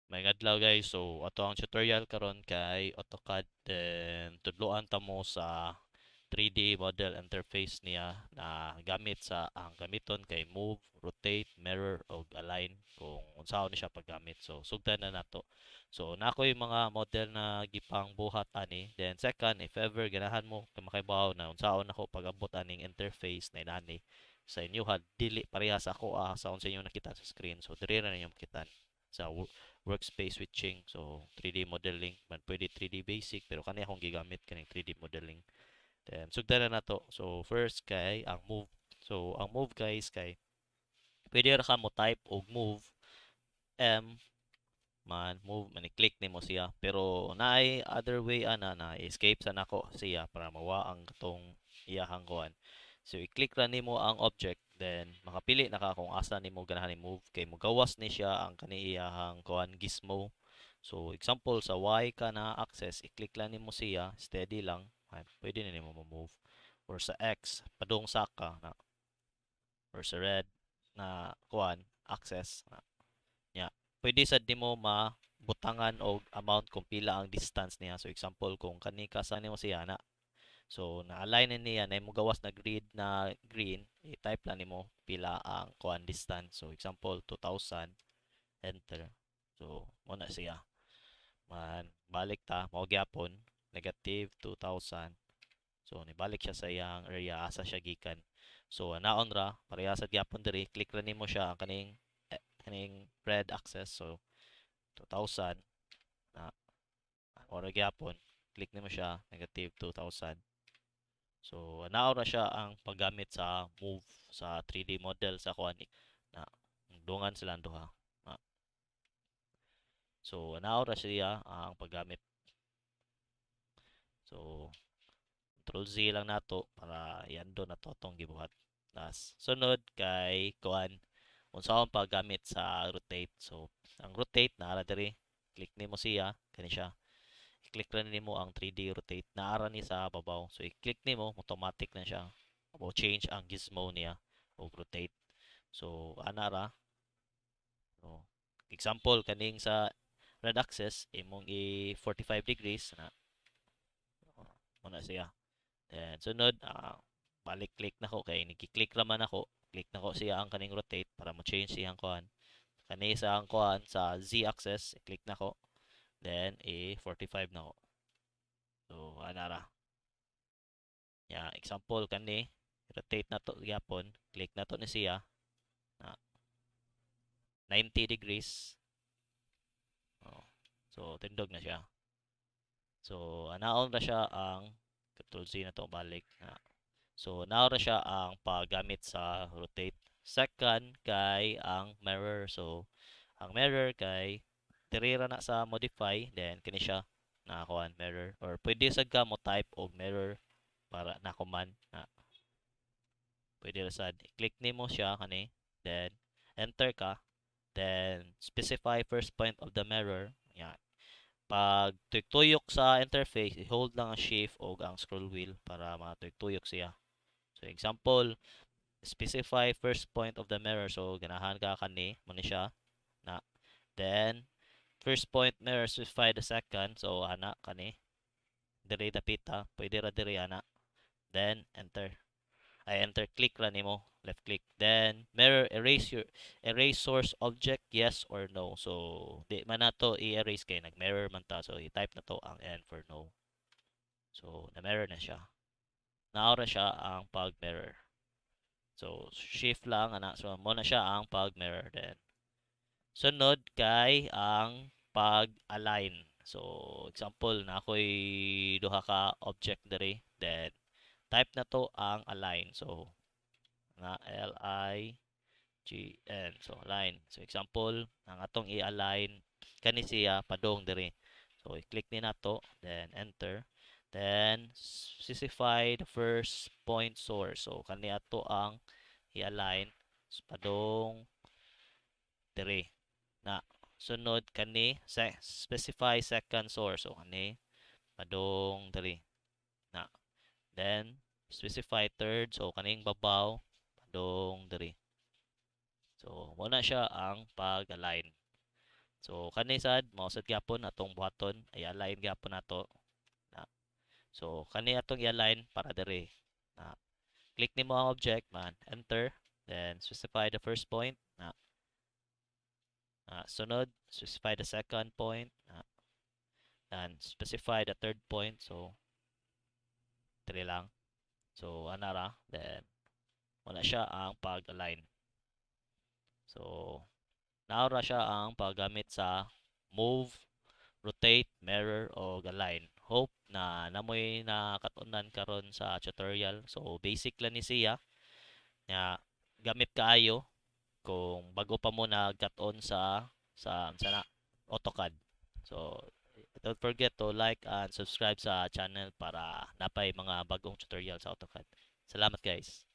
May adlaw guys, so ato ang tutorial karon kay AutoCAD, then tudloan ta mo sa 3D model interface niya na gamit sa ang gamiton kay move, rotate, mirror o align kung unsaon ni siya paggamit. So sugdan na nato. So nakoy mga model na gipang buhat ani. Then second, if ever ganahan mo kay makibaw na unsaon nako pag-abot aning interface na inani sa inyo ha, dili parehas ako sa unsa inyo nakita sa screen. So diri na ninyo makita sa workspace switching. So 3D modeling man pwede 3D basic pero kani akong gigamit kaning 3D modeling. Then sugdan na nato. So first kay ang move. So ang move guys kay pwede ra ka mo type og move M man move man i-click nimo siya pero naay other way ana na escape sa nako siya para mawa ang katong iyahang kuan. So i-click ra nimo ang object then makapili na ka kung asa nimo ganahan i-move kay mogawas ni siya ang kani iyahang kuan gizmo. So example sa Y ka na access i-click lang nimo siya steady lang ay, pwede na nimo move or sa X padung saka na or sa red na kuan access na nya pwede sad nimo mabutangan og amount kung pila ang distance niya. So example kung kani ka sa nimo siya na so na-align niya na mo gawas na grid na green i-type lang nimo pila ang kuan distance. So example 2000 enter. So mo na siya man balik ta mao gyapon negative 2000. So nibalik siya sa iyang area asa siya gikan. So naon ra pareha sa gyapon diri click ra nimo siya ang kaning red axis. So 2000 na ora gyapon click nimo siya negative 2000. So anao ra siya ang paggamit sa move sa 3D model sa kuan na dungan sila duha. Na. So anao ra siya ang paggamit. So Control Z lang nato para iando na to tong gibuhat. Tas sunod kay kuan unsaon paggamit sa rotate. So ang rotate naa diri click nimo siya kani siya i-click lang nimo ang 3D rotate naara ni sa babaw. So i-click nimo automatic na siya o change ang gizmo niya o rotate. So ana ra. So, example kaning sa red axis imong i 45 degrees na muna siya. Then sunod balik click na ko kay niki-click raman ako. Click na ko siya ang kaning rotate para mo change siyang kuan. Kani sa ang kuan sa Z axis i-click na ko. Then i 45 na ko. So ana ra. Ya, example kani rotate na to gyapon, click na to ni siya na 90 degrees. Oh. So tindog na siya. So anaon ra siya ang Control Z na to balik na. So now ra siya ang paggamit sa rotate. Second kay ang mirror. So ang mirror kay diri ra na sa modify then kini siya na kuan mirror or pwede sad ka mo type og mirror para na command na pwede ra sad i-click nimo siya kani then enter ka then specify first point of the mirror yan pag tuyok sa interface i-hold lang ang shift o ang scroll wheel para matuyok siya. So example specify first point of the mirror so ganahan ka kani mo ni siya na then first point mirror specify the second so ana kani diri dapita pwede ra diri ana then enter I enter click ra nimo left click then mirror erase source object yes or no. So di man nato i-erase kay nag mirror man ta so i-type na to ang N for no. So na mirror na siya naora siya ang pag mirror. So shift lang ana so mo na siya ang pag mirror then sunod kay ang pag align. So example na ako'y duha ka object diri then type na to ang align. So nga LIGN. So align. So example, ang atong i-align kani siya padong diri. So i-click ni nato, then enter. Then specify the first point source. So kani ato ang i-align padong diri. Na sunod kani specify second source. So kani padong diri. Na then specify third. So kaning babaw padong diri. So, muna siya ang pag-align. So kani sad mausad gyapon atong buhaton ay align gyapon nato na. So kani atong i-align para dire na click nimo ang object man enter then specify the first point sunod specify the second point and specify the third point so dire lang so anara then wala siya ang pag-align so naora siya ang paggamit sa move rotate, mirror, o align. Hope na namoy nakatunan karon sa tutorial. So basic lang ni siya nga gamit kaayo kung bago pa mo nag-cut-on sa na, AutoCAD. So don't forget to like and subscribe sa channel para napay mga bagong tutorial sa AutoCAD. Salamat guys.